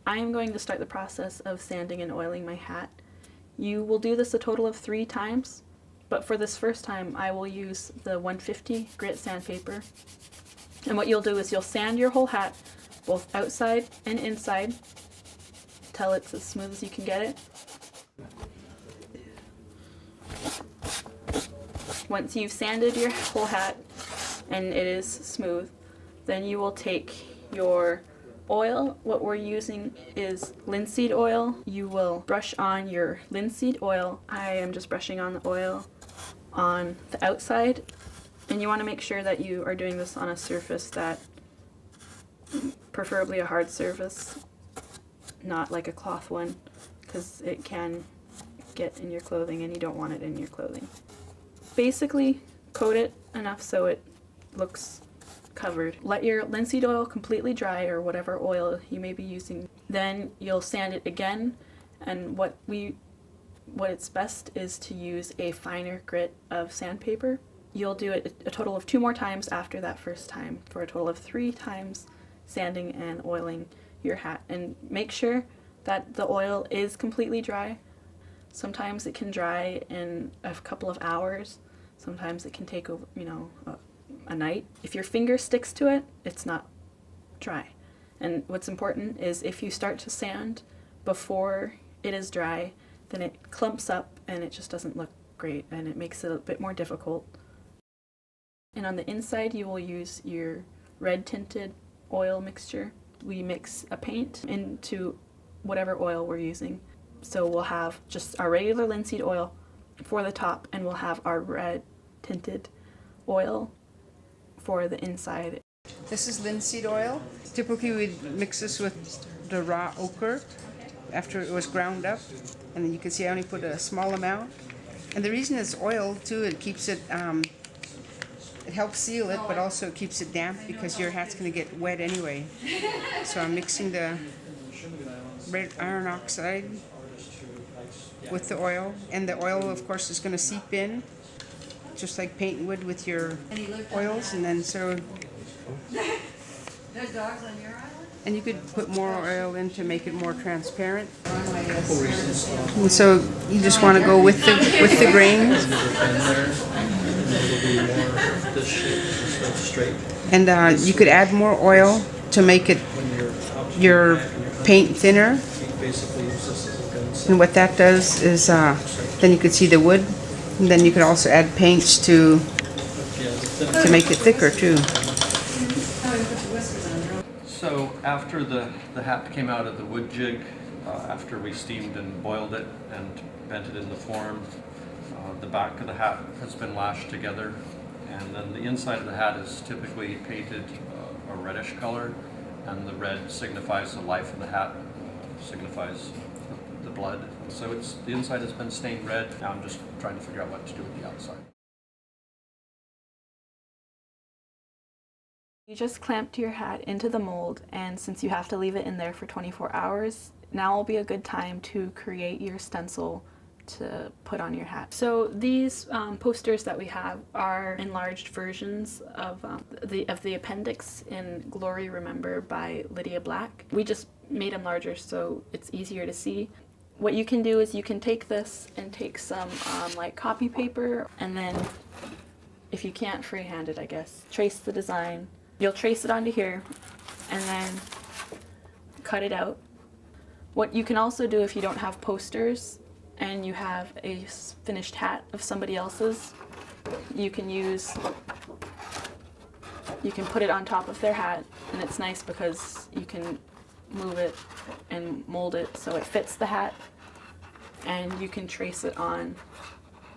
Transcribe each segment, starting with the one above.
I am going to start the process of sanding and oiling my hat. You will do this a total of 3 times, but for this first time I will use the 150 grit sandpaper. And what you'll do is you'll sand your whole hat, both outside and inside, till it's as smooth as you can get it. Once you've sanded your whole hat and it is smooth, then you will take your oil. What we're using is linseed oil. You will brush on your linseed oil. I am just brushing on the oil on the outside, and you want to make sure that you are doing this on a surface that, preferably a hard surface, not like a cloth one, because it can get in your clothing and you don't want it in your clothing. Basically coat it enough so it looks covered. Let your linseed oil completely dry, or whatever oil you may be using. Then you'll sand it again, and what it's best is to use a finer grit of sandpaper. You'll do it a total of 2 more times after that first time, for a total of 3 times sanding and oiling your hat. And make sure that the oil is completely dry. Sometimes it can dry in a couple of hours. Sometimes it can take, a night. If your finger sticks to it, it's not dry. And what's important is if you start to sand before it is dry, then it clumps up and it just doesn't look great, and it makes it a bit more difficult. And on the inside you will use your red tinted oil mixture. We mix a paint into whatever oil we're using. So we'll have just our regular linseed oil for the top, and we'll have our red tinted oil for the inside. This is linseed oil. Typically we'd mix this with the raw ochre after it was ground up, and then you can see I only put a small amount. And the reason it's oil too, it keeps it, it helps seal it, but also it keeps it damp, because your hat's going to get wet anyway. So I'm mixing the red iron oxide with the oil, and the oil of course is going to seep in just like paint would with your oils. And then and you could put more oil in to make it more transparent. And so you just want to go with the grain. And you could add more oil to make it your paint thinner. And what that does is then you could see the wood, and then you could also add paints to make it thicker too. So after the hat came out of the wood jig, after we steamed and boiled it and bent it into form, the back of the hat has been lashed together, and then the inside of the hat is typically painted a reddish color, and the red signifies the life of the hat, signifies the blood. So the inside has been stained red. Now I'm just trying to figure out what to do with the outside. You just clamped your hat into the mold, and since you have to leave it in there for 24 hours, now will be a good time to create your stencil to put on your hat. So these posters that we have are enlarged versions of the appendix in Glory Remember by Lydia Black. We just made them larger so it's easier to see. What you can do is you can take this and take some like copy paper, and then if you can't freehand it, I guess, trace the design. You'll trace it onto here and then cut it out. What you can also do if you don't have posters and you have a finished hat of somebody else's, you can put it on top of their hat, and it's nice because you can move it and mold it so it fits the hat, and you can trace it on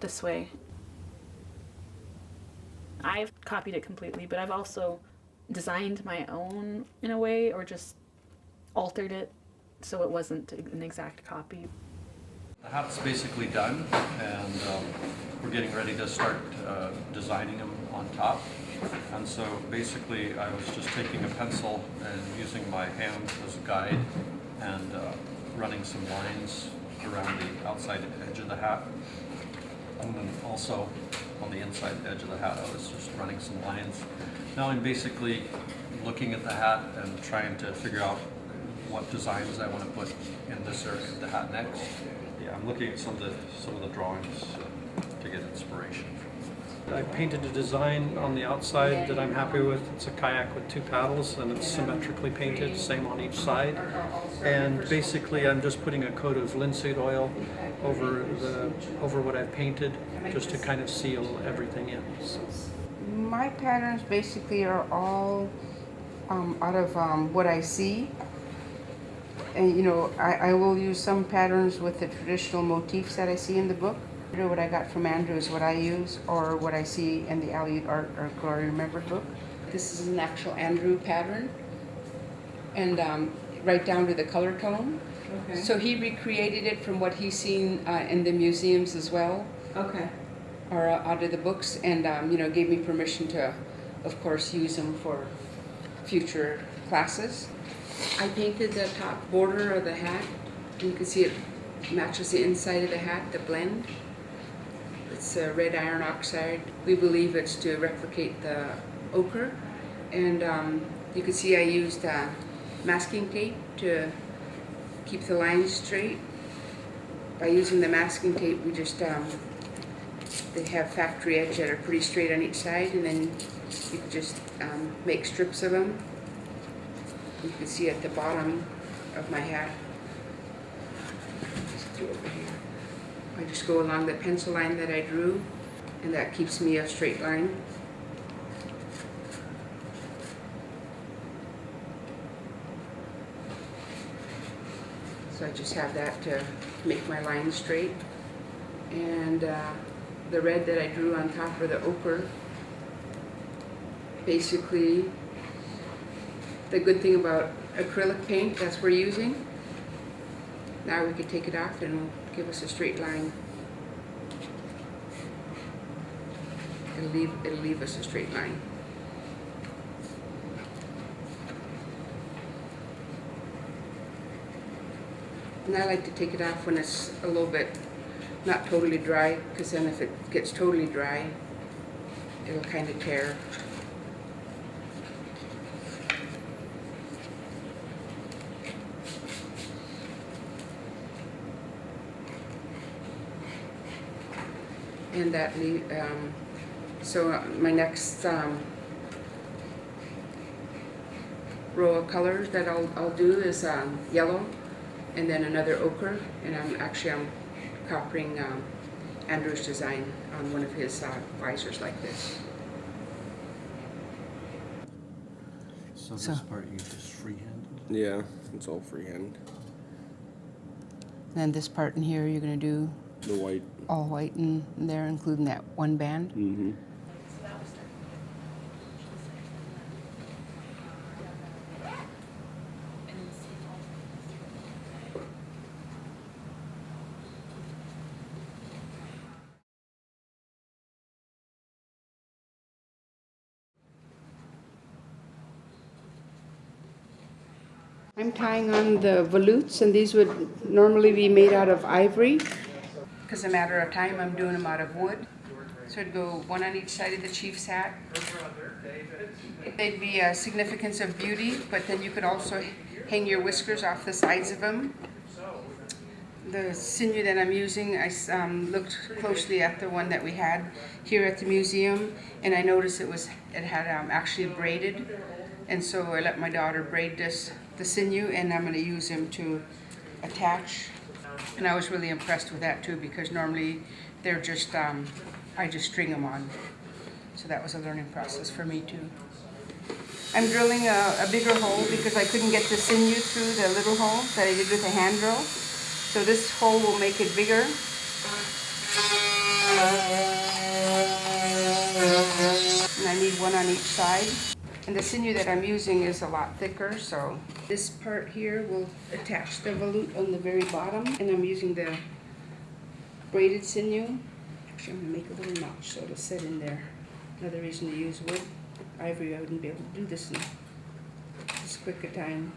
this way. I've copied it completely, but I've also designed my own in a way, or just altered it so it wasn't an exact copy. The hat's basically done, and we're getting ready to start designing them on top. And so basically I was just taking a pencil and using my hand as a guide, and running some lines around the outside edge of the hat. And then also on the inside edge of the hat I was just running some lines. Now I'm basically looking at the hat and trying to figure out what designs I want to put in this area of the hat next. Yeah, I'm looking at some of the drawings to get inspiration. I painted a design on the outside that I'm happy with. It's a kayak with 2 paddles and it's symmetrically painted, same on each side. And basically I'm just putting a coat of linseed oil over what I've painted just to kind of seal everything in. So. My patterns basically are all out of what I see. And you know, I will use some patterns with the traditional motifs that I see in the book. What I got from Andrew is what I use, or what I see in the Aleutian Art or Glory Remembered book. This is an actual Andrew pattern, and right down to the color tone. Okay. So he recreated it from what he's seen in the museums as well, Okay. or out of the books, and you know, gave me permission to, of course, use them for future classes. I painted the top border of the hat. You can see it matches the inside of the hat, the blend. It's red iron oxide. We believe it's to replicate the ochre. And you can see I used masking tape to keep the lines straight. By using the masking tape, we just, they have factory edge that are pretty straight on each side, and then you can just make strips of them. You can see at the bottom of my hat. Let's do over here. I just go along the pencil line that I drew, and that keeps me a straight line. So I just have that to make my line straight. And the red that I drew on top of the ochre, basically, the good thing about acrylic paint, that's what we're using. Now we can take it off and it'll give us a straight line. It'll leave us a straight line. And I like to take it off when it's a little bit not totally dry, because then if it gets totally dry, it'll kind of tear. And that, so my next row of colors that I'll do is yellow, and then another ochre, and I'm copiering Andrew's design on one of his visors like this. So this part you just freehand? Yeah, it's all freehand. And this part in here, you're gonna do The white. all white in there, including that one band. Mm-hmm. I'm tying on the volutes, and these would normally be made out of ivory. Because a matter of time, I'm doing them out of wood. So it'd go one on each side of the chief's hat. They'd be a significance of beauty, but then you could also hang your whiskers off the sides of them. The sinew that I'm using, I looked closely at the one that we had here at the museum, and I noticed it had actually braided. And so I let my daughter braid the sinew, and I'm going to use him to attach. And I was really impressed with that too, because normally they're just, I just string them on. So that was a learning process for me too. I'm drilling a bigger hole because I couldn't get the sinew through the little hole that I did with a hand drill. So this hole will make it bigger. And I need one on each side. And the sinew that I'm using is a lot thicker, so this part here will attach the volute on the very bottom, and I'm using the braided sinew. Actually, I'm gonna make a little notch so it'll sit in there. Another reason to use wood. Ivory, I wouldn't be able to do this in this quick a time.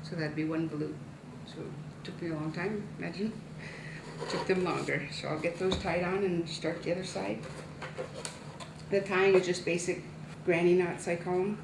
So that'd be one volute. So So it took me a long time, imagine. It took them longer. So I'll get those tied on and start the other side. The tying is just basic granny knots, I call them.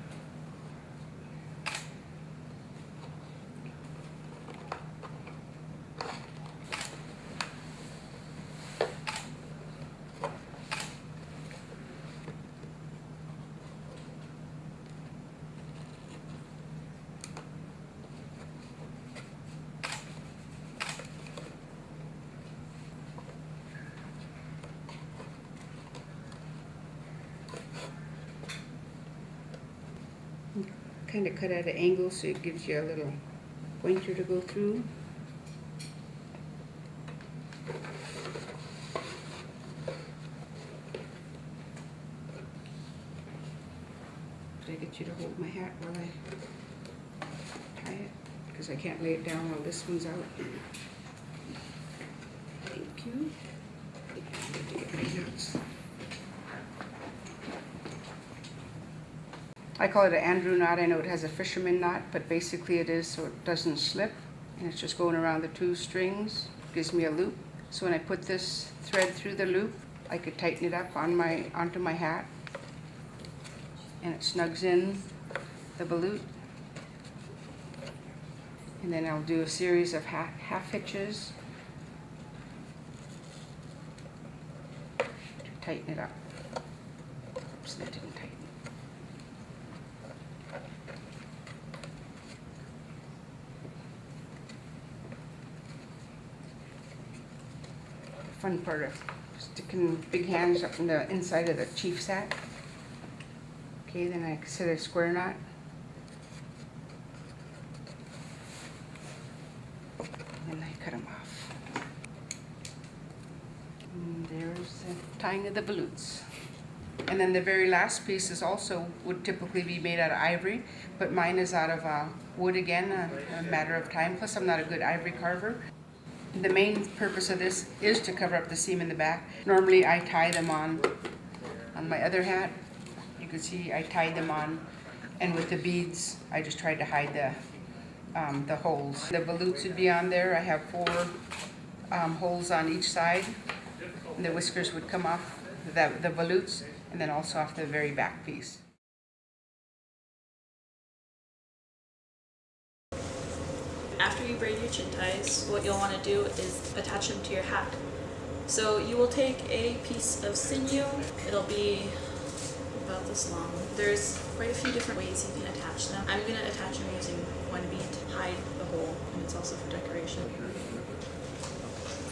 Kind of cut at an angle so it gives you a little pointer to go through. Did I get you to hold my hat while I tie it? Because I can't lay it down while this one's out. Thank you. I need to get my knots. I call it an Andrew knot. I know it has a fisherman knot, but basically it is so it doesn't slip. And it's just going around the two strings. Gives me a loop. So when I put this thread through the loop, I could tighten it up onto my hat. And it snugs in the balut. And then I'll do a series of half hitches to tighten it up. Oops, that didn't tighten. Fun part of sticking big hands up in the inside of the chief's hat. Okay, then I set a square knot. And then I cut them off. And there's the tying of the balloons. And then the very last piece is also would typically be made out of ivory, but mine is out of wood again, a matter of time. Plus I'm not a good ivory carver. The main purpose of this is to cover up the seam in the back. Normally I tie them on my other hat. You can see I tied them on, and with the beads I just tried to hide the holes. The balloons would be on there. I have 4 holes on each side, and the whiskers would come off the balloons, and then also off the very back piece. After you braid your chin ties, what you'll want to do is attach them to your hat. So you will take a piece of sinew. It'll be about this long. There's quite a few different ways you can attach them. I'm going to attach them using one bead to hide the hole, and it's also for decoration.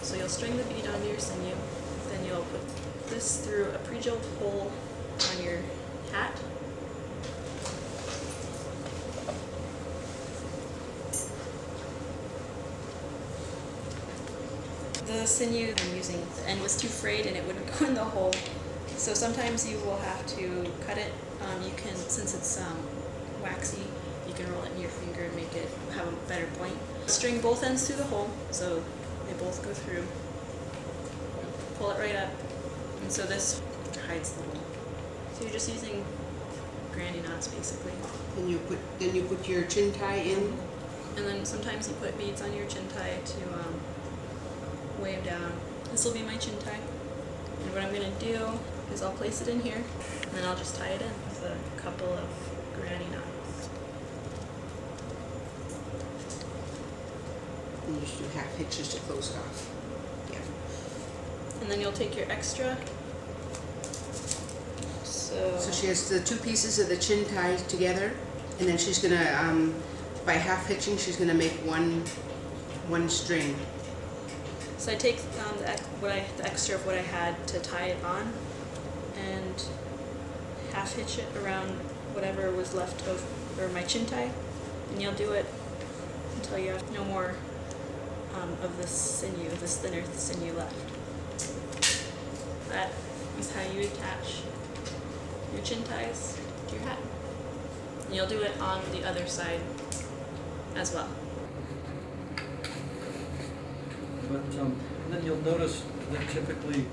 So you'll string the bead onto your sinew, then you'll put this through a pre-drilled hole on your hat. The sinew I'm using, the end was too frayed and it wouldn't go in the hole. So sometimes you will have to cut it. You can, since it's waxy, you can roll it in your finger and make it have a better point. String both ends through the hole so they both go through. Pull it right up, and so this hides the hole. So you're just using granny knots basically. Then you put your chin tie in. And then sometimes you put beads on your chin tie to weigh them down. This will be my chin tie. And what I'm going to do is I'll place it in here, and then I'll just tie it in with a couple of granny knots. And you just do half hitches to close it off. Yeah. And then you'll take your extra. So she has the 2 pieces of the chin tie together, and then she's gonna, by half hitching, she's gonna make one string. So I take the extra of what I had to tie it on, and half hitch it around whatever was left of my chin tie, and you'll do it until you have no more of this sinew, this thinner sinew left. That is how you attach your chin ties to your hat. And you'll do it on the other side as well. But then you'll notice that typically